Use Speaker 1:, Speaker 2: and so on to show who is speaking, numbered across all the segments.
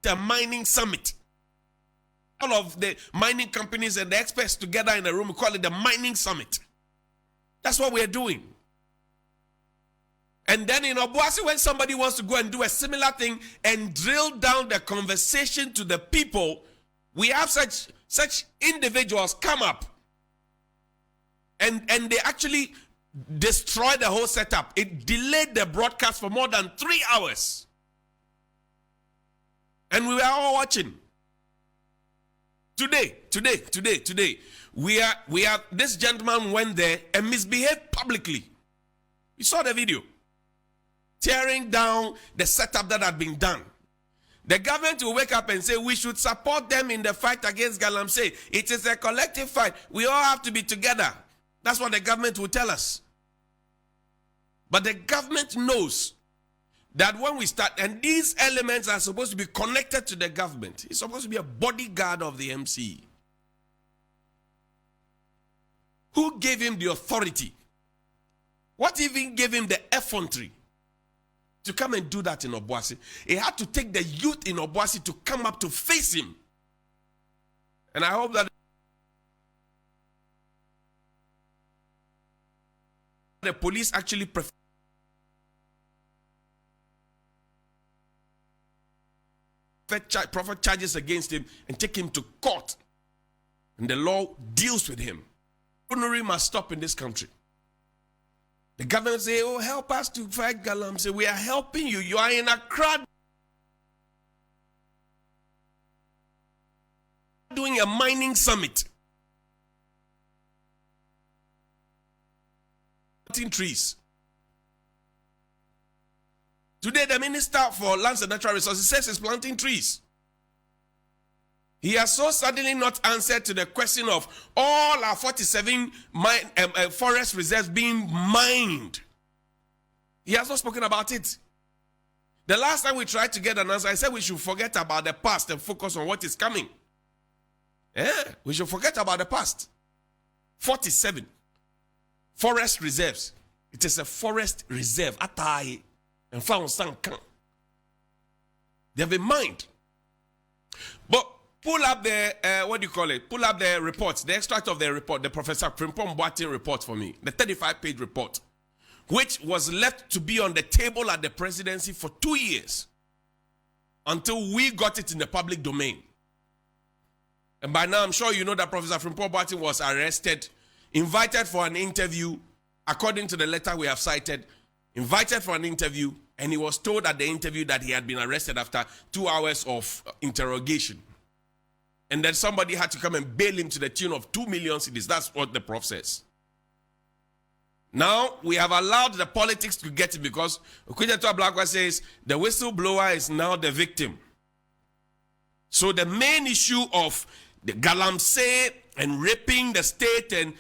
Speaker 1: a mining summit. All of the mining companies and the experts together in a room, we call it the mining summit. That's what we're doing. And then in Obuasi, when somebody wants to go and do a similar thing and drill down the conversation to the people, we have such individuals come up and they actually destroy the whole setup. It delayed the broadcast for more than 3 hours. And we were all watching. Today, we are this gentleman went there and misbehaved publicly. You saw the video. Tearing down the setup that had been done. The government will wake up and say, we should support them in the fight against Galamsey. It is a collective fight. We all have to be together. That's what the government will tell us. But the government knows that when we start, and these elements are supposed to be connected to the government. It's supposed to be a bodyguard of the MC. Who gave him the authority? What even gave him the effrontery to come and do that in Obuasi? He had to take the youth in Obuasi to come up to face him. And I hope that the police actually prefer proffer charges against him and take him to court. And the law deals with him. Bunuary must stop in this country. The government say, oh, help us to fight Galamsey. We are helping you. You are in a crowd doing a mining summit. Planting trees. Today, the Minister for Lands and Natural Resources says he's planting trees. He has so suddenly not answered to the question of all our 47 forest reserves being mined. He has not spoken about it. The last time we tried to get an answer, I said we should forget about the past and focus on what is coming. We should forget about the past. 47 forest reserves. It is a forest reserve. Atai and found Sankan. They have been mined. But pull up the, pull up the reports, the extract of the report, the Professor Frimpong Boateng report for me, the 35-page report, which was left to be on the table at the presidency for 2 years until we got it in the public domain. And by now, I'm sure you know that Professor Frimpong Boateng was arrested, invited for an interview, according to the letter we have cited, invited for an interview, and he was told at the interview that he had been arrested after 2 hours of interrogation. And then somebody had to come and bail him to the tune of 2 million cedis. That's what the prof says. Now, we have allowed the politics to get it because Okudzeto Ablakwa says the whistleblower is now the victim. So the main issue of the Galamsey and raping the state and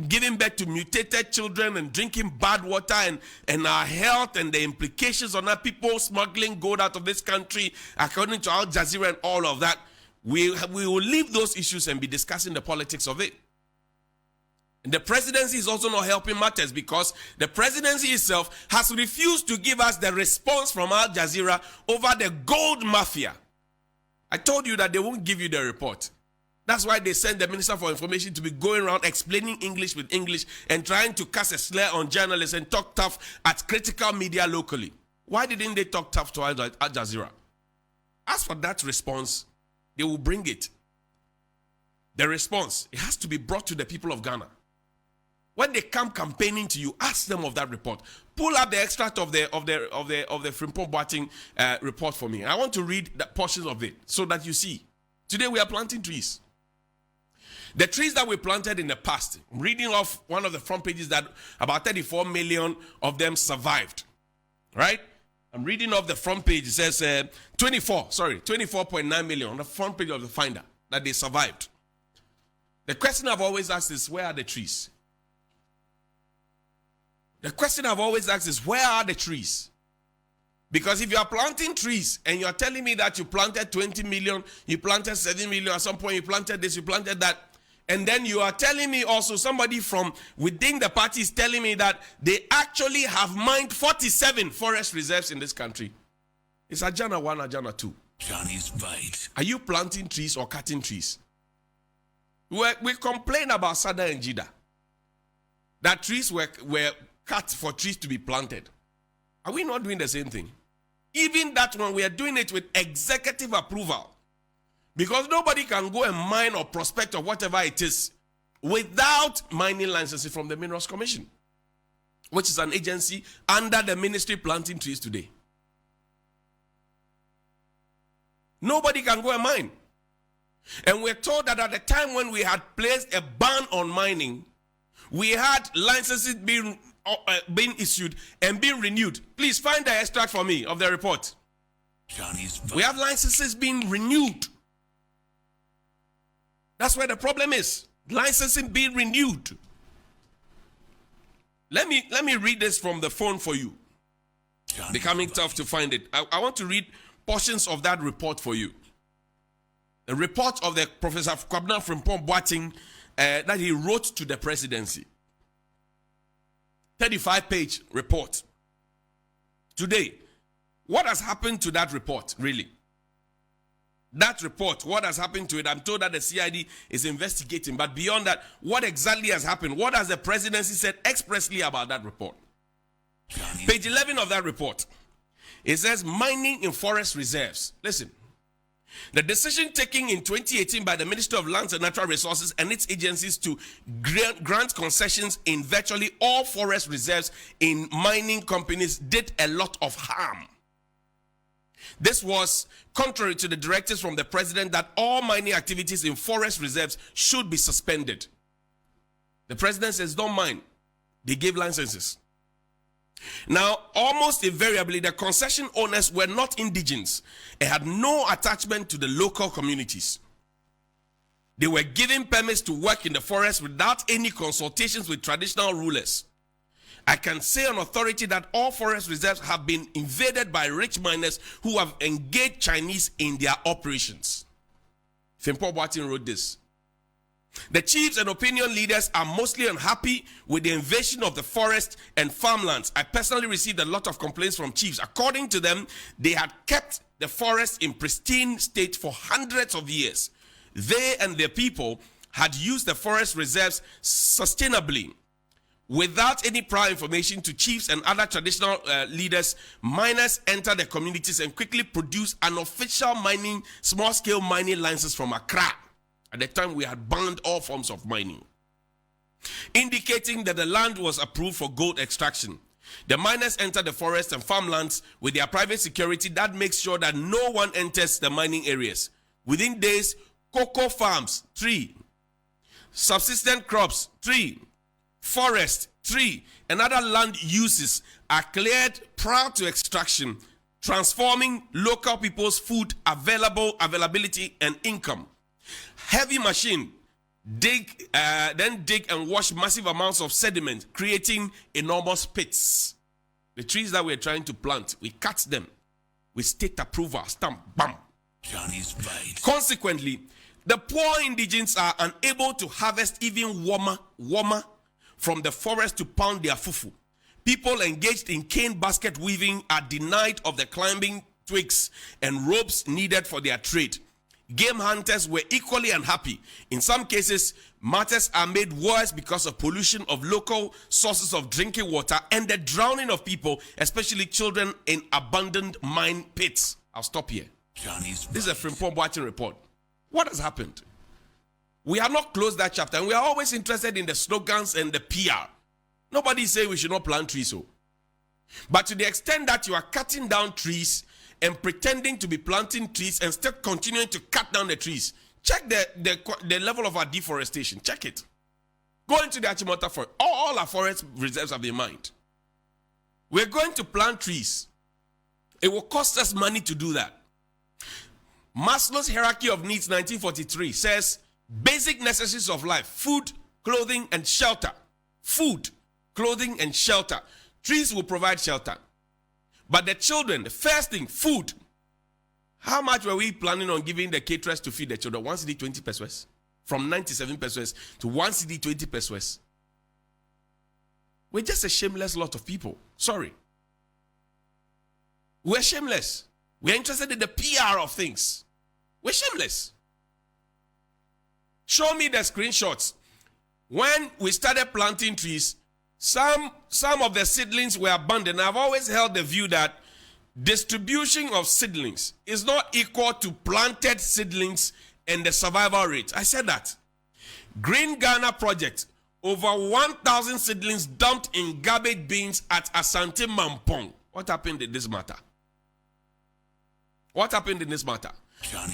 Speaker 1: giving birth to mutated children and drinking bad water and our health and the implications on our people smuggling gold out of this country, according to Al Jazeera and all of that, we will leave those issues and be discussing the politics of it. And the presidency is also not helping matters because the presidency itself has refused to give us the response from Al Jazeera over the gold mafia. I told you that they won't give you the report. That's why they sent the Minister for Information to be going around explaining English with English and trying to cast a slur on journalists and talk tough at critical media locally. Why didn't they talk tough to Al Jazeera? As for that response, they will bring it. The response, it has to be brought to the people of Ghana. When they come campaigning to you, ask them of that report. Pull up the extract of the Frimpong Boateng report for me. I want to read the portions of it so that you see. Today we are planting trees. The trees that we planted in the past, reading off one of the front pages that about 34 million of them survived. Right? I'm reading off the front page. It says 24.9 million on the front page of the Finder that they survived. The question I've always asked is, where are the trees? The question I've always asked is, where are the trees? Because if you are planting trees and you are telling me that you planted 20 million, you planted 7 million, at some point you planted this, you planted that, and then you are telling me also somebody from within the party is telling me that they actually have mined 47 forest reserves in this country. It's Ajana 1, Ajana 2.
Speaker 2: Johnny's Bite.
Speaker 1: Are you planting trees or cutting trees? We complain about Sada and Jida, that trees were cut for trees to be planted. Are we not doing the same thing? Even that one, we are doing it with executive approval. Because nobody can go and mine or prospect or whatever it is without mining licenses from the Minerals Commission, which is an agency under the ministry planting trees today. Nobody can go and mine. And we're told that at the time when we had placed a ban on mining, we had licenses being issued and being renewed. Please find the extract for me of the report.
Speaker 2: Johnny's Bite.
Speaker 1: We have licenses being renewed. That's where the problem is. Licensing being renewed. Let me read this from the phone for you.
Speaker 2: Johnny's
Speaker 1: Becoming
Speaker 2: Bite.
Speaker 1: tough to find it. I want to read portions of that report for you. The report of the Professor Kwabena Frimpong Boateng that he wrote to the presidency. 35-page report. Today, what has happened to that report, really? That report, what has happened to it? I'm told that the CID is investigating, but beyond that, what exactly has happened? What has the presidency said expressly about that report?
Speaker 2: Johnny's
Speaker 1: Page 11 of that report. It says mining in forest reserves. Listen. The decision taken in 2018 by the Ministry of Lands and Natural Resources and its agencies to grant concessions in virtually all forest reserves in mining companies did a lot of harm. This was contrary to the directives from the president that all mining activities in forest reserves should be suspended. The president says, don't mind. They gave licenses. Now, almost invariably, the concession owners were not indigenous and had no attachment to the local communities. They were given permits to work in the forest without any consultations with traditional rulers. I can say on authority that all forest reserves have been invaded by rich miners who have engaged Chinese in their operations. Frimpong Boateng wrote this. The chiefs and opinion leaders are mostly unhappy with the invasion of the forest and farmlands. I personally received a lot of complaints from chiefs. According to them, they had kept the forest in pristine state for hundreds of years. They and their people had used the forest reserves sustainably. Without any prior information to chiefs and other traditional leaders, miners entered the communities and quickly produced unofficial mining, small-scale mining licenses from Accra. At the time, we had banned all forms of mining, indicating that the land was approved for gold extraction. The miners enter the forest and farmlands with their private security that makes sure that no one enters the mining areas. Within days, cocoa farms, 3. Subsistent crops, 3. Forest, 3. And other land uses are cleared prior to extraction, transforming local people's food availability and income. Heavy machine then dig and wash massive amounts of sediment, creating enormous pits. The trees that we're trying to plant, we cut them with state approval, stamp, bam.
Speaker 2: Johnny's Bite.
Speaker 1: Consequently, the poor indigents are unable to harvest even warmer from the forest to pound their fufu. People engaged in cane basket weaving are denied of the climbing twigs and ropes needed for their trade. Game hunters were equally unhappy. In some cases, matters are made worse because of pollution of local sources of drinking water and the drowning of people, especially children, in abandoned mine pits. I'll stop here.
Speaker 2: Johnny's
Speaker 1: This is a Frimpong Boateng report. What has happened? We have not closed that chapter, and we are always interested in the slogans and the PR. Nobody is saying we should not plant trees. So. But to the extent that you are cutting down trees and pretending to be planting trees and still continuing to cut down the trees, check the level of our deforestation. Check it. Go into the Achimota forest. All our forest reserves have been mined. We're going to plant trees. It will cost us money to do that. Maslow's hierarchy of needs 1943 says basic necessities of life: food, clothing, and shelter. Food, clothing, and shelter. Trees will provide shelter. But the children, the first thing, food. How much were we planning on giving the caterers to feed the children? 1 cedi 20 pesos. From 97 pesos to 1 cedi 20 pesos. We're just a shameless lot of people. Sorry. We're shameless. We are interested in the PR of things. We're shameless. Show me the screenshots. When we started planting trees, some of the seedlings were abandoned. I've always held the view that distribution of seedlings is not equal to planted seedlings and the survival rate. I said that. Green Ghana project, over 1,000 seedlings dumped in garbage bins at Asante Mampong. What happened in this matter? What happened in this matter?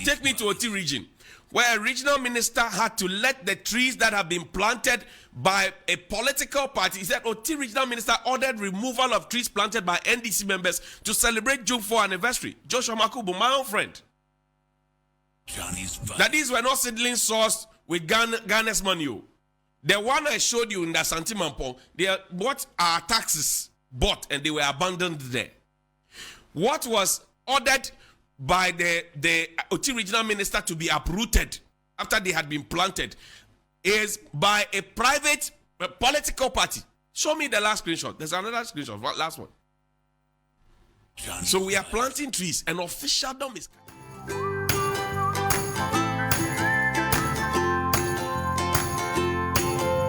Speaker 1: Take me to Oti region, where a regional minister had to let the trees that have been planted by a political party. He said Oti regional minister ordered removal of trees planted by NDC members to celebrate June 4 anniversary. Joshua Makubu, my own friend. That these were not seedlings sourced with Ghana's money. The one I showed you in the Asante Mampong, they are what our taxes bought and they were abandoned there. What was ordered by the Oti regional minister to be uprooted after they had been planted is by a private political party. Show me the last screenshot. There's another screenshot. Last one. So we are planting trees and officialdom is